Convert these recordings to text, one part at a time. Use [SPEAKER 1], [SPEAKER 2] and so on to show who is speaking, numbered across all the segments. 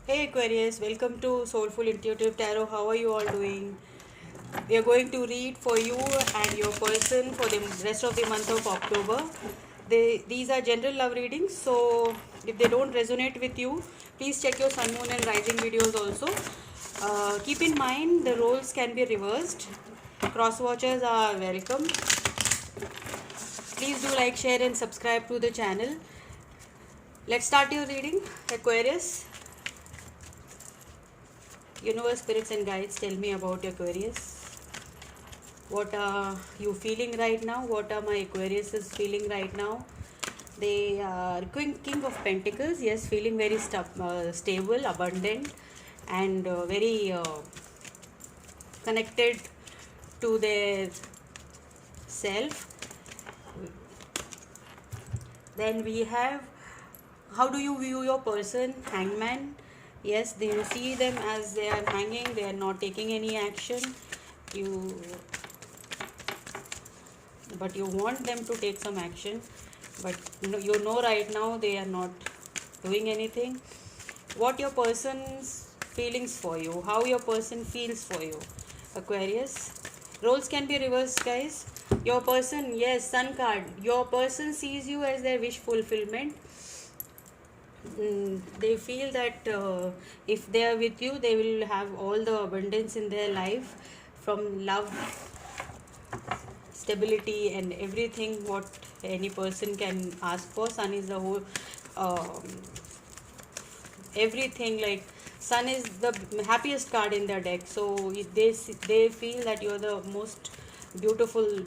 [SPEAKER 1] Hey Aquarius, welcome to Soulful Intuitive Tarot. How are you all doing? We are going to read for you and your person for the rest of the month of October. These are general love readings, so if they don't resonate with you, please check your sun, moon, and rising videos also. Keep in mind the roles can be reversed. Cross watchers are welcome. Please do like, share, and subscribe to the channel. Let's start your reading, Aquarius. Universe, spirits, and guides, tell me about Aquarius. What are you feeling right now? What are my Aquarius is feeling right now? They are King of Pentacles, yes, feeling very stable, abundant, and very connected to their self. Then we have, how do you view your person? Hangman. Yes, you see them as they are hanging, they are not taking any action. You but you want them to take some action, but you know right now they are not doing anything. What your person's feelings for you, how your person feels for you, Aquarius. Roles can be reversed, guys. Your person, yes, sun card, your person sees you as their wish fulfillment. They feel that if they are with you, they will have all the abundance in their life, from love, stability, and everything what any person can ask for. Sun is the whole um, everything, like sun is the happiest card in their deck, so they feel that you're the most beautiful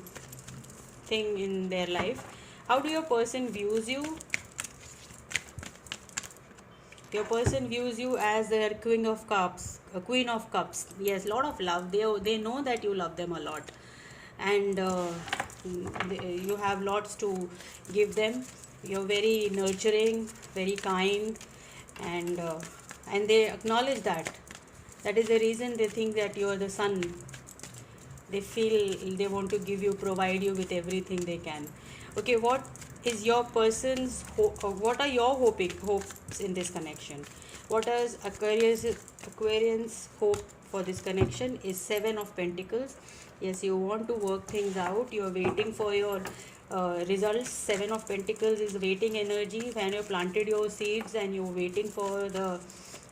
[SPEAKER 1] thing in their life. How do your person views you? Your person views you as their queen of cups. Yes, lot of love. They know that you love them a lot, and you have lots to give them. You're very nurturing, very kind, and they acknowledge that. That is the reason they think that you are the sun. They feel they want to give you, provide you with everything they can. Okay, what is your person's what are your hopes in this connection? What is Aquarian's hope for this connection is Seven of Pentacles. Yes, you want to work things out, you're waiting for your results. Seven of Pentacles is waiting energy. When you planted your seeds and you're waiting for the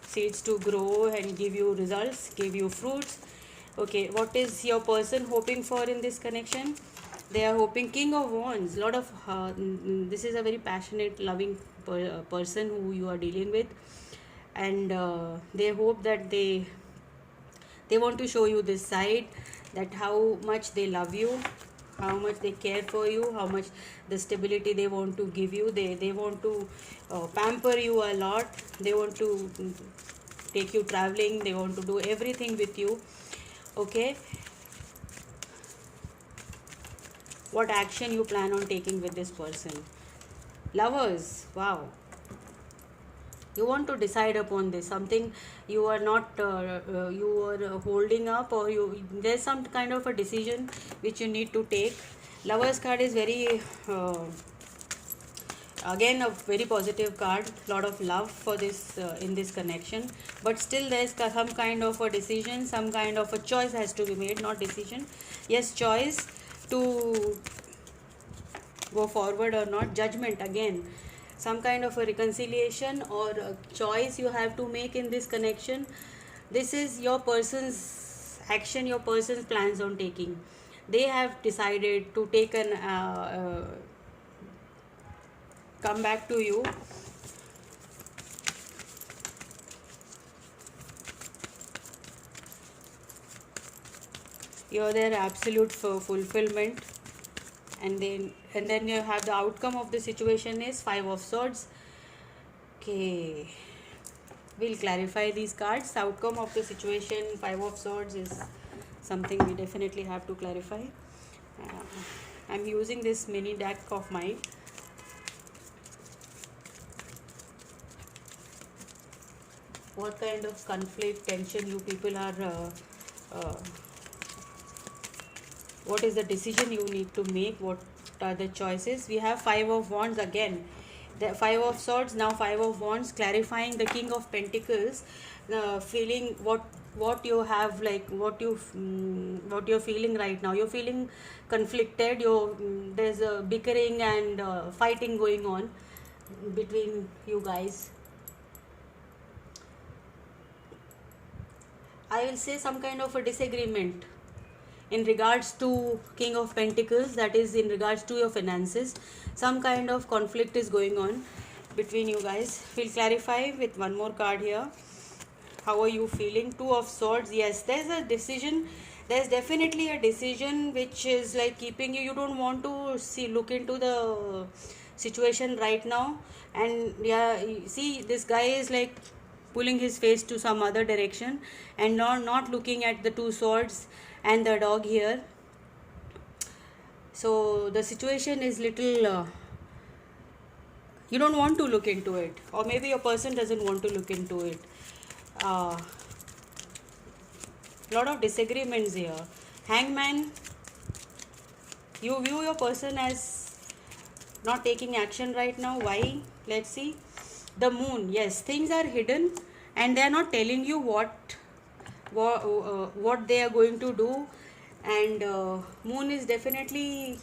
[SPEAKER 1] seeds to grow and give you results, give you fruits. Okay, what is your person hoping for in this connection? They are hoping King of Wands. Lot of this is a very passionate, loving person who you are dealing with, and they hope that they want to show you this side, that how much they love you, how much they care for you, how much the stability they want to give you. They want to pamper you a lot. They want to take you traveling. They want to do everything with you. Okay, what action you plan on taking with this person? Lovers, wow, you want to decide upon this, something you are not you are holding up, or there's some kind of a decision which you need to take. Lovers card is very again a very positive card. Lot of love for this in this connection, but still there's some kind of a decision, some kind of a choice has to be made. Not decision, yes, choice to go forward or not. Judgment again, some kind of a reconciliation or a choice you have to make in this connection. This is your person's action, your person's plans on taking. They have decided to take an come back to you. You're their absolute fulfillment, and then you have the outcome of the situation is Five of Swords. Okay, we'll clarify these cards. Outcome of the situation, Five of Swords, is something we definitely have to clarify. uh, I'm using this mini deck of mine. What kind of conflict, tension you people are uh, what is the decision you need to make? What are the choices? We have Five of Wands again. The Five of Swords, now Five of Wands, clarifying the King of Pentacles, feeling what you have, like what you're feeling right now. You're feeling conflicted. There's a bickering and fighting going on between you guys. I will say some kind of a disagreement in regards to King of Pentacles, that is in regards to your finances. Some kind of conflict is going on between you guys. We'll clarify with one more card here. How are you feeling? Two of Swords. Yes, there's a decision. There's definitely a decision which is like keeping you. You don't want to look into the situation right now. And yeah, see, this guy is like pulling his face to some other direction and not looking at the two swords and the dog here. So the situation is little you don't want to look into it, or maybe your person doesn't want to look into it. Lot of disagreements here. Hangman, you view your person as not taking action right now. Why? Let's see. The Moon. Yes, things are hidden and they are not telling you what they are going to do. And Moon is definitely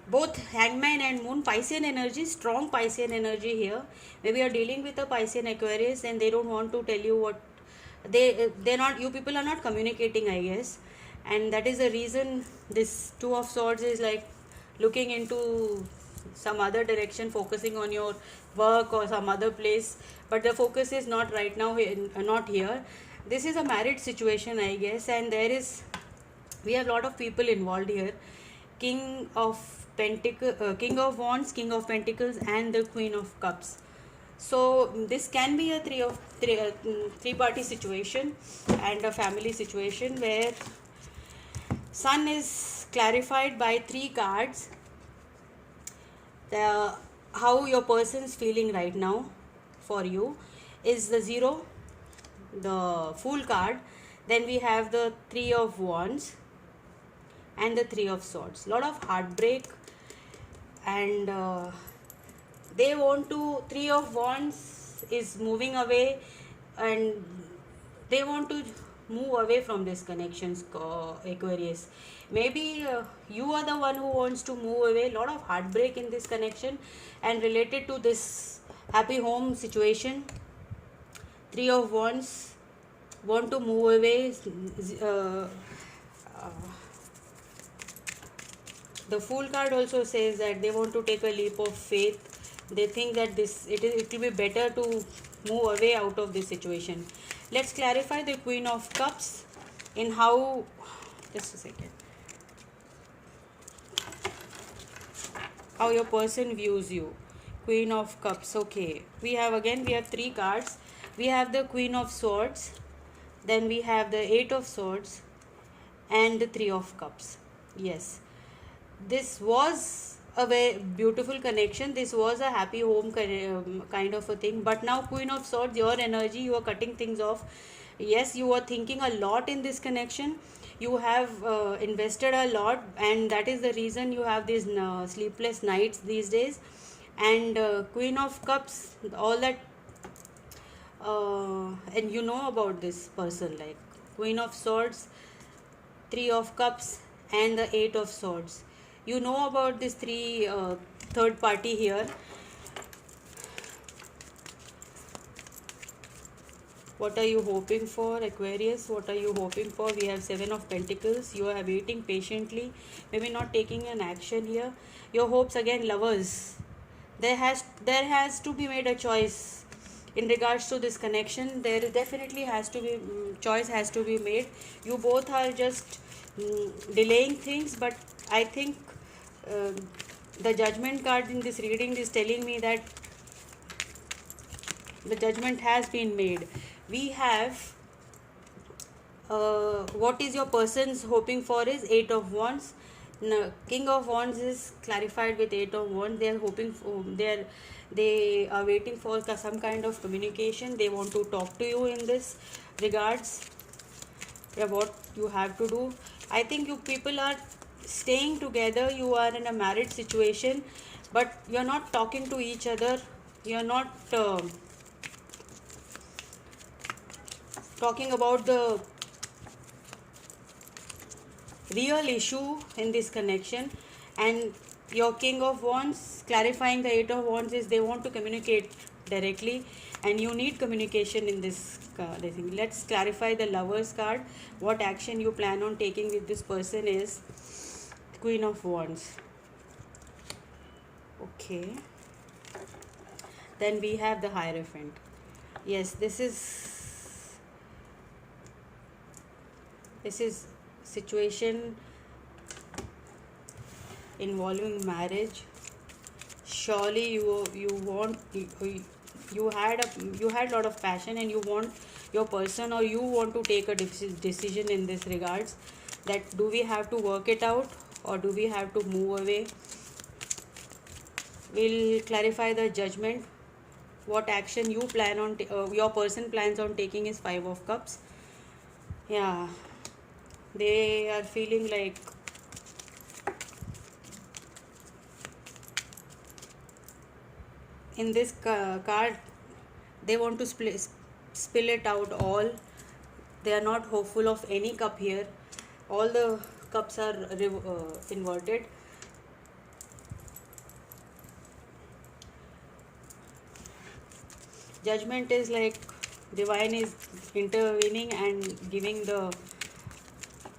[SPEAKER 1] both Hangman and Moon, Piscean energy, strong Piscean energy here. Maybe you're dealing with a Piscean Aquarius and they don't want to tell you what they're not, you people are not communicating, I guess. And that is the reason this Two of Swords is like looking into some other direction, focusing on your work or some other place, but the focus is not right now not here. This is a married situation, I guess, and we have a lot of people involved here. King of King of Wands, King of Pentacles, and the Queen of Cups. So this can be a three party situation and a family situation where Sun is clarified by three cards. How your person's feeling right now for you is the Zero, the Fool card. Then we have the Three of Wands and the Three of Swords. Lot of heartbreak, and they want to, Three of Wands is moving away and they want to move away from this connections, Aquarius. Maybe you are the one who wants to move away. Lot of heartbreak in this connection and related to this happy home situation. Three of Wands want to move away. The Fool card also says that they want to take a leap of faith. They think that it will be better to move away out of this situation. Let's clarify the Queen of Cups in how, just a second, how your person views you. Queen of Cups. Okay, we have three cards. We have the Queen of Swords, then we have the Eight of Swords and the Three of Cups. Yes, this was a very beautiful connection. This was a happy home kind of a thing. But now Queen of Swords, your energy, you are cutting things off. Yes, you are thinking a lot in this connection. You have invested a lot, and that is the reason you have these sleepless nights these days. And Queen of Cups, all that, and you know about this person, like Queen of Swords, Three of Cups, and the Eight of Swords. You know about this third party here. What are you hoping for, Aquarius? What are you hoping for? We have Seven of Pentacles. You are waiting patiently, maybe not taking an action here. Your hopes, again, Lovers. There has to be made a choice in regards to this connection. There definitely has to be choice has to be made. You both are just delaying things, but I think the Judgment card in this reading is telling me that the judgment has been made. We have what is your person's hoping for is Eight of Wands. No, King of Wands is clarified with Eight of Wands. They are hoping for, they are waiting for some kind of communication. They want to talk to you in this regards. Yeah, what you have to do. I think you people are staying together. You are in a married situation, but you're not talking to each other. You're not talking about the real issue in this connection. And your King of Wands clarifying the Eight of Wands is they want to communicate directly, and you need communication in this thing. Let's clarify the Lovers card. What action you plan on taking with this person is Queen of Wands. Okay, then we have the Hierophant. Yes, this is situation involving marriage. Surely you had a lot of passion, and you want your person, or you want to take a decision in this regards, that do we have to work it out or do we have to move away. We'll clarify the Judgment. What action you plan on your person plans on taking is Five of Cups. Yeah, they are feeling like in this card they want to spill it out all. They are not hopeful of any cup here. All the cups are inverted. Judgment is like divine is intervening and giving the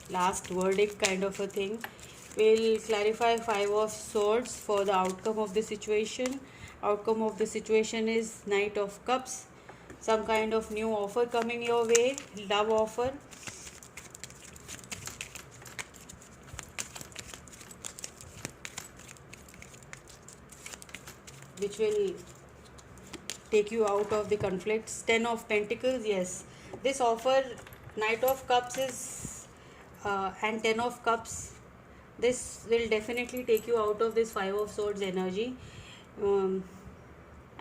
[SPEAKER 1] last verdict kind of a thing. We'll clarify Five of Swords for the outcome of the situation. Outcome of the situation is Knight of Cups. Some kind of new offer coming your way, love offer. Which will take you out of the conflicts. Ten of Pentacles, yes. This offer, Knight of Cups is and Ten of Cups. This will definitely take you out of this Five of Swords energy. And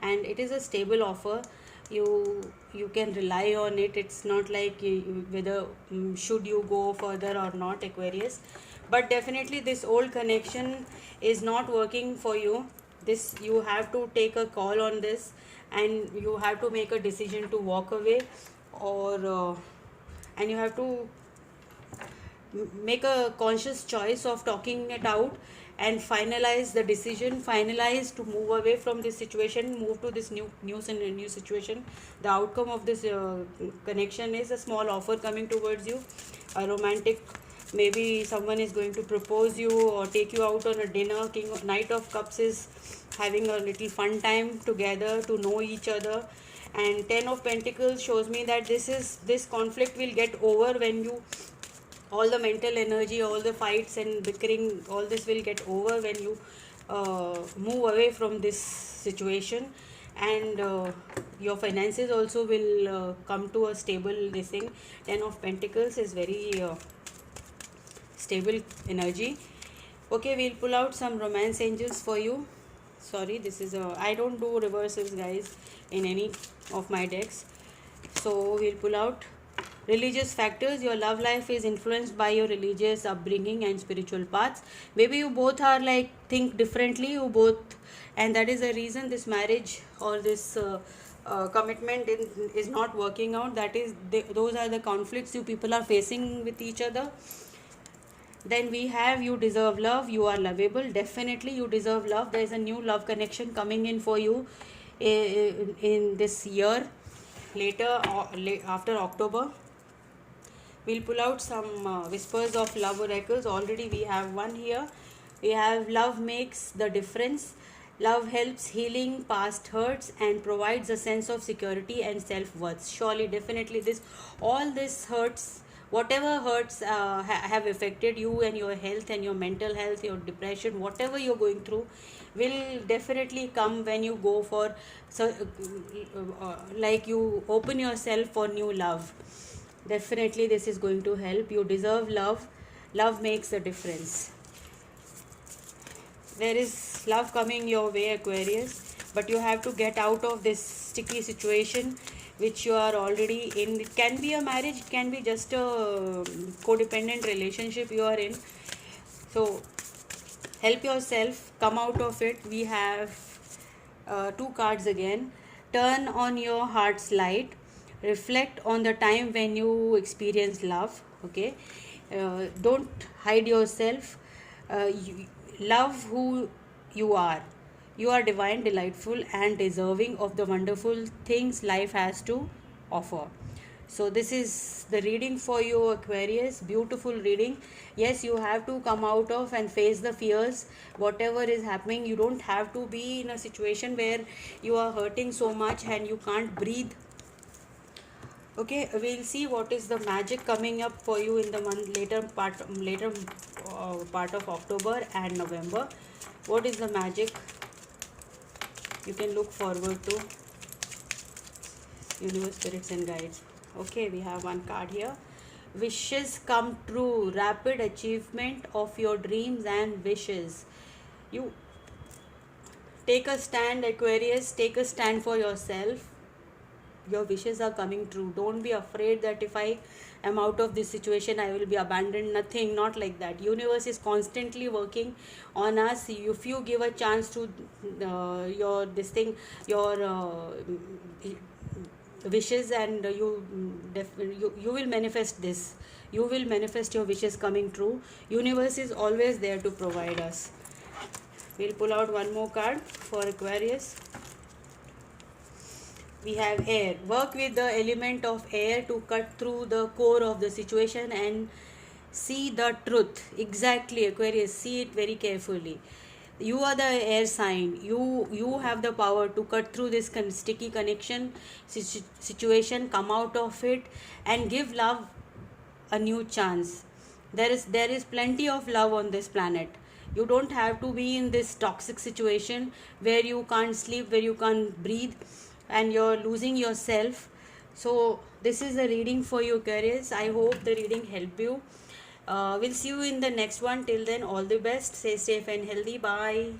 [SPEAKER 1] it is a stable offer. You can rely on it. It's not like whether should you go further or not, Aquarius. But definitely this old connection is not working for you. This you have to take a call on this, and you have to make a decision to walk away, or and you have to make a conscious choice of talking it out and finalize the decision, finalize to move away from this situation, move to this new situation. The outcome of this connection is a small offer coming towards you, a romantic, maybe someone is going to propose you or take you out on a dinner. Knight of Cups is having a little fun time together to know each other. And Ten of Pentacles shows me that this conflict will get over when you, all the mental energy, all the fights and bickering, all this will get over when you move away from this situation. And your finances also will come to a stable this thing. Ten of Pentacles is very stable energy. Okay, we'll pull out some romance angels for you. Sorry, this is I don't do reversals, guys, in any of my decks. So we'll pull out religious factors. Your love life is influenced by your religious upbringing and spiritual paths. Maybe you both are like think differently, you both, and that is the reason this marriage or this commitment is not working out. That is those are the conflicts you people are facing with each other. Then we have you deserve love. You are lovable. Definitely you deserve love. There is a new love connection coming in for you in this year, later or after October. We'll pull out some whispers of love oracles. Already we have one here. We have love makes the difference. Love helps healing past hurts and provides a sense of security and self-worth. Surely, definitely all this hurts, whatever hurts have affected you and your health and your mental health, your depression, whatever you're going through, will definitely come when you go for, like you open yourself for new love. Definitely this is going to help. You deserve love. Love makes a difference. There is love coming your way, Aquarius, but you have to get out of this sticky situation which you are already in. It can be a marriage, it can be just a codependent relationship you are in. So help yourself come out of it. We have two cards again. Turn on your heart's light, reflect on the time when you experience love. Okay, don't hide yourself. Love who you are. You are divine, delightful, and deserving of the wonderful things life has to offer. So this is the reading for you, Aquarius. Beautiful reading. Yes, you have to come out of and face the fears, whatever is happening. You don't have to be in a situation where you are hurting so much and you can't breathe. Okay, we'll see what is the magic coming up for you in the later part of October and November. What is the magic you can look forward to? Universe, spirits and guides. Okay, we have one card here. Wishes come true, rapid achievement of your dreams and wishes. You take a stand, Aquarius. Take a stand for yourself. Your wishes are coming true. Don't be afraid that if I am out of this situation I will be abandoned. Nothing, not like that. Universe is constantly working on us. If you give a chance to your this thing, your wishes, and you will manifest this. You will manifest your wishes coming true. Universe is always there to provide us. We'll pull out one more card for Aquarius. We have air. Work with the element of air to cut through the core of the situation and see the truth. Exactly, Aquarius. See it very carefully. You are the air sign. You have the power to cut through this sticky connection situation, come out of it, and give love a new chance. There is plenty of love on this planet. You don't have to be in this toxic situation where you can't sleep, where you can't breathe, and you're losing yourself. So this is the reading for you, Aquarius. I hope the reading helped you. We'll see you in the next one. Till then, all the best. Stay safe and healthy. Bye.